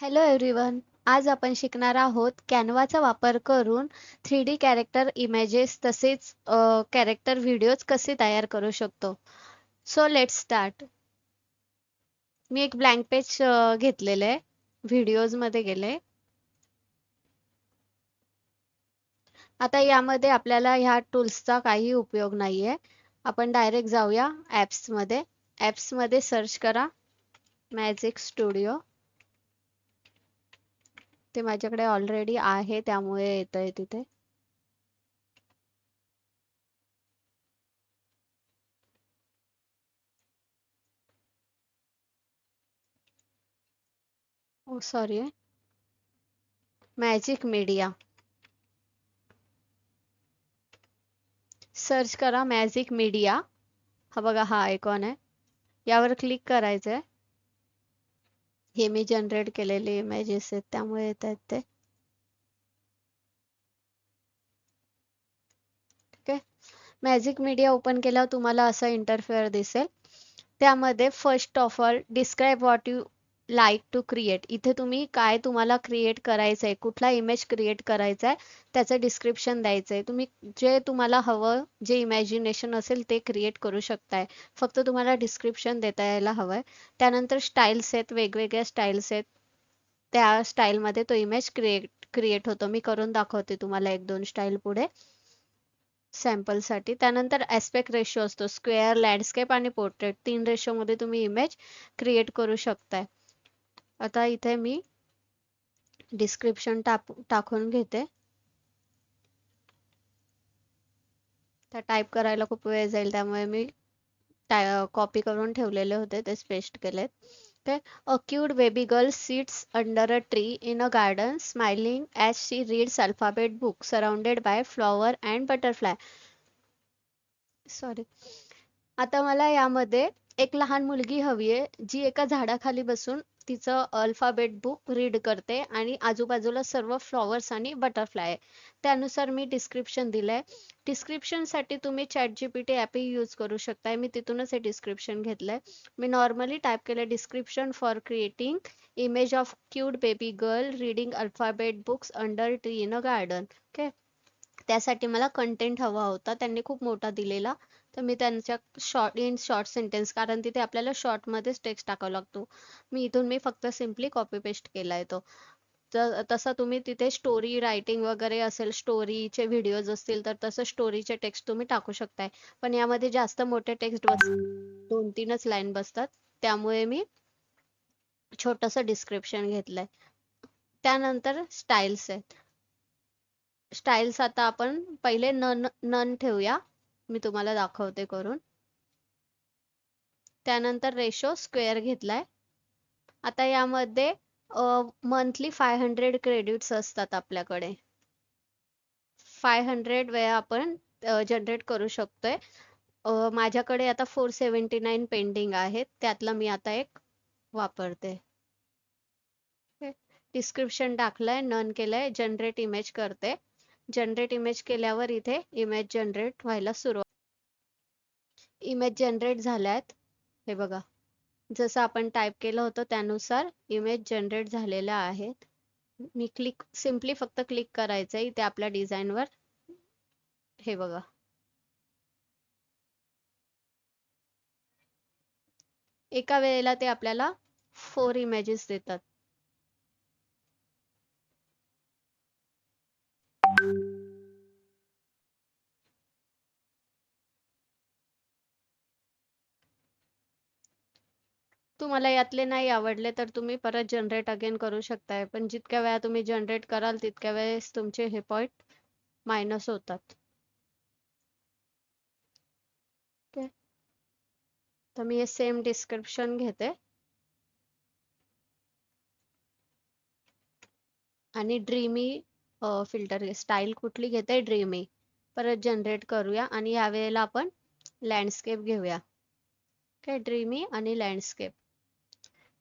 Hello everyone. आज आपण शिकणार आहोत कॅनवाचा वापर करून 3D कॅरेक्टर इमेजेस तसेच कॅरेक्टर व्हिडिओज कसे तयार करू शकतो. So let's start. मी एक ब्लँक पेज घेतलेले आहे. व्हिडिओज मध्ये गेले. आता यामध्ये आपल्याला ह्या टूल्सचा काही उपयोग नाहीये. आपण डायरेक्ट जाऊया ऍप्स मध्ये. ऍप्स मध्ये सर्च करा मॅजिक स्टुडिओ. ते माझ्याकडे ऑलरेडी आहे त्यामुळे येतंय तिथे. ओ सॉरी, मॅजिक मीडिया. सर्च करा मॅजिक मीडिया. हा बघा, हा आयकॉन आहे. यावर क्लिक करायचंय. हे मी जनरेट केलेले इमेजेस आहेत त्यामुळे येत आहेत ते. ठीक आहे. मॅजिक मीडिया ओपन केल्यावर तुम्हाला असा इंटरफेअर दिसेल. त्यामध्ये first of all describe what you like to create. इथे तुम्ही काय तुम्हाला क्रिएट करायचंय, कुठला इमेज क्रिएट करायचा आहे त्याचं डिस्क्रिप्शन द्यायचंय. तुम्ही जे तुम्हाला हवं, जे इमॅजिनेशन असेल ते क्रिएट करू शकताय. फक्त तुम्हाला डिस्क्रिप्शन देता यायला हवंय. त्यानंतर स्टाईल्स आहेत, वेगवेगळ्या स्टाईल्स आहेत. त्या स्टाईलमध्ये तो इमेज क्रिएट होतो. मी करून दाखवते तुम्हाला एक दोन स्टाईल पुढे सॅम्पल साठी. त्यानंतर ऍस्पेक्ट रेशो असतो. स्क्वेअर, लँडस्केप आणि पोर्ट्रेट 3 रेशो मध्ये तुम्ही इमेज क्रिएट करू शकताय. आता इथे मी डिस्क्रिप्शन टाकून घेते. त्या टाईप करायला खूप वेळ जाईल त्यामुळे मी कॉपी करून ठेवलेले होते ते पेस्ट केलेत. Okay. A cute baby girl sits under a tree in a garden, smiling as she reads alphabet book, surrounded by flower and butterfly. Sorry. आता मला यामध्ये एक लहान मुलगी हवी आहे जी एका झाडाखाली बसून तिचं अल्फाबेट बुक रीड करते आणि आजूबाजूला सर्व फ्लॉवर्स आणि बटरफ्लाय आहे. त्यानुसार मी डिस्क्रिप्शन दिलंय. डिस्क्रिप्शन साठी तुम्ही चॅट जीपीटी ऍप यूज करू शकताय. मी तिथूनच हे डिस्क्रिप्शन घेतलंय. मी नॉर्मली टाईप केलं description for creating image of cute baby girl reading alphabet books under tree in a garden. Okay. त्यासाठी मला कंटेंट हवा होता, त्यांनी खूप मोठा दिलेला. तर मी त्यांच्या शॉर्ट सेंटेन्स, कारण तिथे आपल्याला शॉर्ट मध्येच टेक्स्ट टाकावा लागतो. मी फक्त सिम्पली कॉपी पेस्ट केलाय तो. तर तसा तुम्ही तिथे स्टोरी रायटिंग वगैरे असेल, स्टोरीचे व्हिडिओज असतील तर तसं स्टोरीचे टेक्स्ट तुम्ही टाकू शकताय. पण यामध्ये जास्त मोठे टेक्स्ट दोन तीनच लाईन बसतात. त्यामुळे मी छोटस डिस्क्रिप्शन घेतलंय. त्यानंतर स्टाईल्स आहेत. स्टाईल्स आता आपण पहिले नन नन ठेवूया. मी तुम्हाला दाखवते करून. त्यानंतर रेशो स्क्वेअर घेतलाय. आता यामध्ये मंथली 500 क्रेडिट्स असतात आपल्याकडे. 500 वेळा आपण जनरेट करू शकतोय. माझ्याकडे आता 479 पेंडिंग आहेत, त्यातला मी आता एक वापरते. डिस्क्रिप्शन टाकलंय, नन केलंय, जनरेट इमेज करते. जनरेट इमेज केल्यावर इथे इमेज जनरेट व्हायला सुरुवात. इमेज जनरेट झाल्यात, हे बघा. जसं आपण टाईप केलं होतं त्यानुसार इमेज जनरेट झालेल्या आहेत. मी सिम्पली फक्त क्लिक करायचंय इथे आपल्या डिझाईनवर. हे बघा. एका वेळेला ते आपल्याला 4 इमेजेस देतात. तुम्हाला यातले नाही आवडले तर तुम्ही परत जनरेट अगेन करू शकताय. पण जितक्या वेळा तुम्ही जनरेट कराल तितक्या वेळेस तुमचे हे पॉइंट मायनस होतात. ओके. तर मी हे सेम डिस्क्रिप्शन घेते आणि ड्रीमी फिल्टर स्टाईल कुठली घेते, ड्रीमी. परत जनरेट करूया आणि या वेळेला आपण लँडस्केप घेऊया. ओके. ड्रीमी आणि लँडस्केप.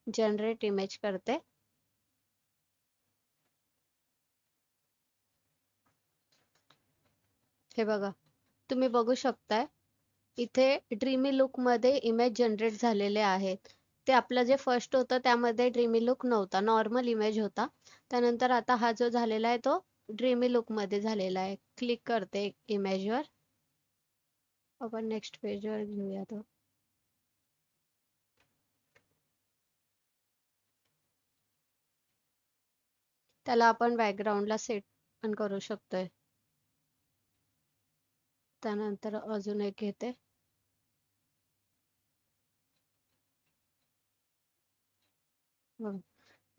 जनरेट इमेज करते. हे बघा, तुम्ही बघू शकताय इथे ड्रीमी लुक मध्ये इमेज जनरेट झालेले आहेत. ते आपलं जे फर्स्ट होतं त्यामध्ये ड्रीमी लुक नव्हता, नॉर्मल इमेज होता. त्यानंतर आता हा जो झालेला आहे तो ड्रीमी लुक मध्ये झालेला आहे. क्लिक करते इमेजवर. आपण नेक्स्ट पेजवर घेऊया तो. त्याला आपण बॅकग्राऊंडला सेट पण करू शकतोय. त्यानंतर अजून एक घेते.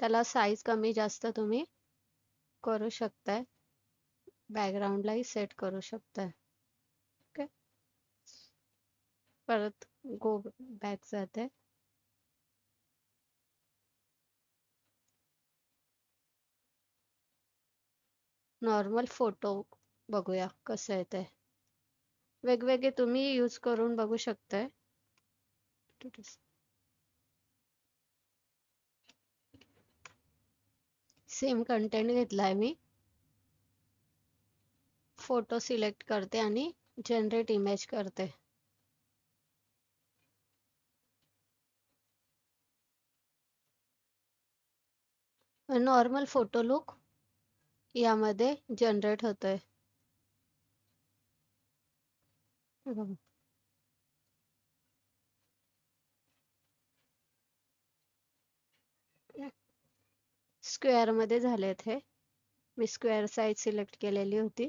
त्याला साईज कमी जास्त तुम्ही करू शकताय. बॅकग्राऊंडलाही सेट करू शकताय. ओके, परत गो बॅक जाते. नॉर्मल फोटो बघूया कसं आहे ते. वेगवेगळे तुम्ही यूज करून बघू शकताय. सेम कंटेंट घेतलाय मी. फोटो सिलेक्ट करते आणि जनरेट इमेज करते. नॉर्मल फोटो लुक यामध्ये जनरेट होतोय. स्क्वेअर मध्ये झालेत हे. मी स्क्वेअर साईज सिलेक्ट केलेली होती.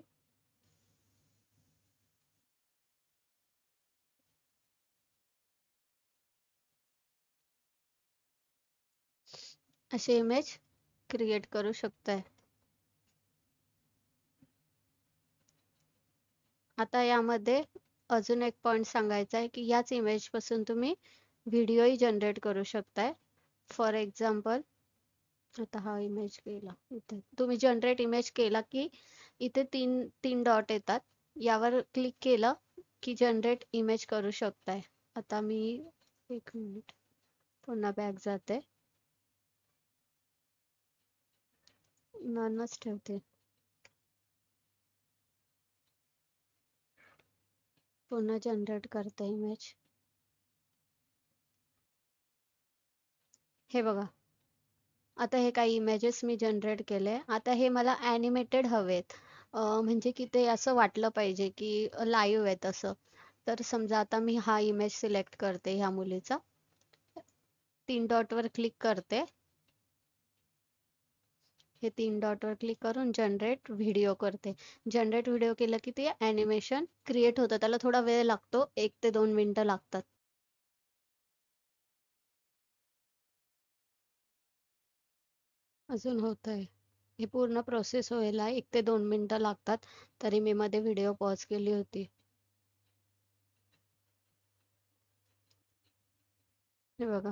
असे इमेज क्रिएट करू शकताय. आता यामध्ये अजून एक पॉइंट सांगायचा आहे की याच इमेज पासून तुम्ही व्हिडिओही जनरेट करू शकताय. फॉर एक्झाम्पल आता हा इमेज केला, इथे तुम्ही जनरेट इमेज केला की इथे तीन तीन डॉट येतात. यावर क्लिक केलं की जनरेट इमेज करू शकताय. आता मी एक मिनिट पुन्हा बॅक जाते. ननच ठेवते. पुन्हा जनरेट करते इमेज. हे बघा, आता हे काही इमेजेस मी जनरेट केले. आता हे मला ॲनिमेटेड हवेत. म्हणजे की ते असं वाटलं पाहिजे की लाईव्ह आहे तसं. तर समजा आता मी हा इमेज सिलेक्ट करते ह्या मुलीचा. तीन डॉट वर क्लिक करते. हे तीन डॉट वर क्लिक करून जनरेट व्हिडिओ करते. जनरेट व्हिडिओ केलं की ते ॲनिमेशन क्रिएट होतं. त्याला थोडा वेळ लागतो, 1 ते 2 मिनिटं लागतात. अजून होत आहे. हे पूर्ण प्रोसेस व्हायला 1 ते 2 मिनिटं लागतात. तरी मी मध्ये व्हिडिओ पॉज केली होती. हे बघा,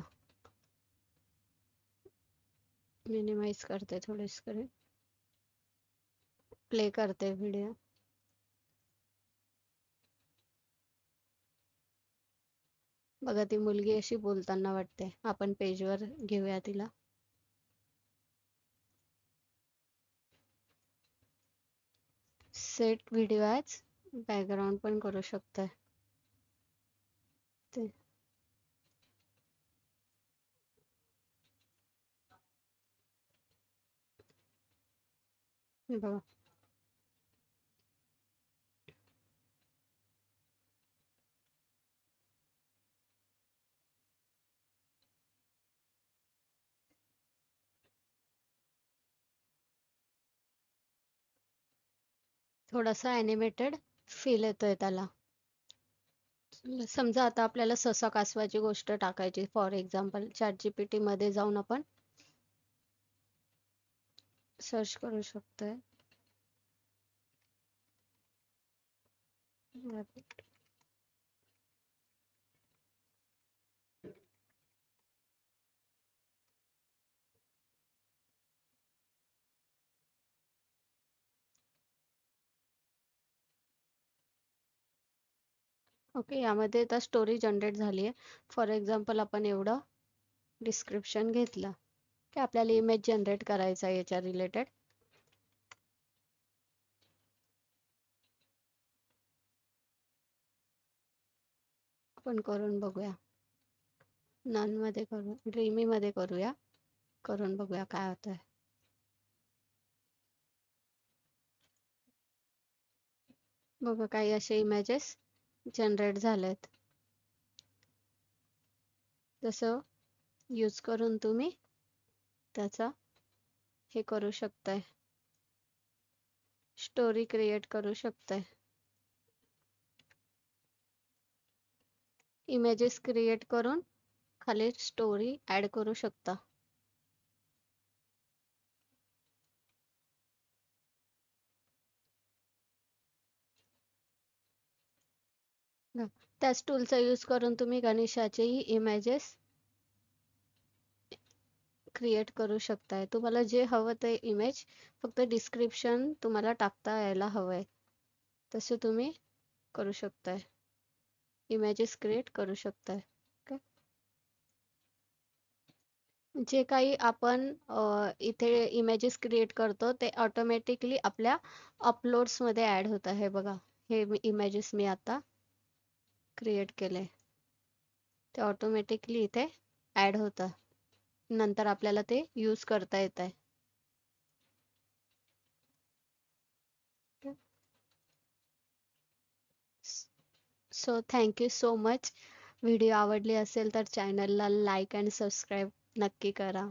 मिनिमाइज करते थोडी स्क्रीन. प्ले करते व्हिडिओ. बघा, ती मुलगी अशी बोलताना वाटते. आपण पेजवर घेऊया तिला. सेट व्हिडिओ ॲज बॅकग्राऊंड पण करू शकताय ते. हे बघा, थोडासा ॲनिमेटेड फील येतोय त्याला. समजा आता आपल्याला ससा कासवाची गोष्ट टाकायची, फॉर एक्झाम्पल ChatGPT मध्ये जाऊन आपण सर्च करू शकतोय. ओके, यामध्ये आता स्टोरी जनरेट झाली आहे. फॉर एक्झाम्पल आपण एवढं डिस्क्रिप्शन घेतलं की आपल्याला इमेज जनरेट करायचा आहे याच्या रिलेटेड. आपण करून बघूया. नन मध्ये करू, ड्रीमी मध्ये करूया, करून बघूया काय होतंय. बघा काही असे इमेजेस जनरेट झालेत. तसं यूज करून तुम्ही त्याचा हे करू शकताय, स्टोरी क्रिएट करू शकताय. इमेजेस क्रिएट करून खाली स्टोरी ऍड करू शकता. त्याच टूलचा यूज करून तुम्ही गणेशाचेही इमेजेस क्रिएट करू शकताय. तुम्हाला जे हवं ते इमेज, फक्त डिस्क्रिप्शन तुम्हाला टाकता यायला हवंय, तसे तुम्ही करू शकताय, इमेजेस क्रिएट करू शकताय. ओके. जे काही आपण इथे इमेजेस क्रिएट करतो ते ऑटोमॅटिकली आपल्या अपलोड्स मध्ये ऍड होत आहे. बघा हे इमेजेस मी आता क्रिएट केले, ते ऑटोमॅटिकली इथे ऍड होतं. नंतर आपल्याला ते यूज करता येत आहे. So thank you so much. Video आवडली असेल तर चॅनलला लाईक आणि सबस्क्राईब नक्की करा.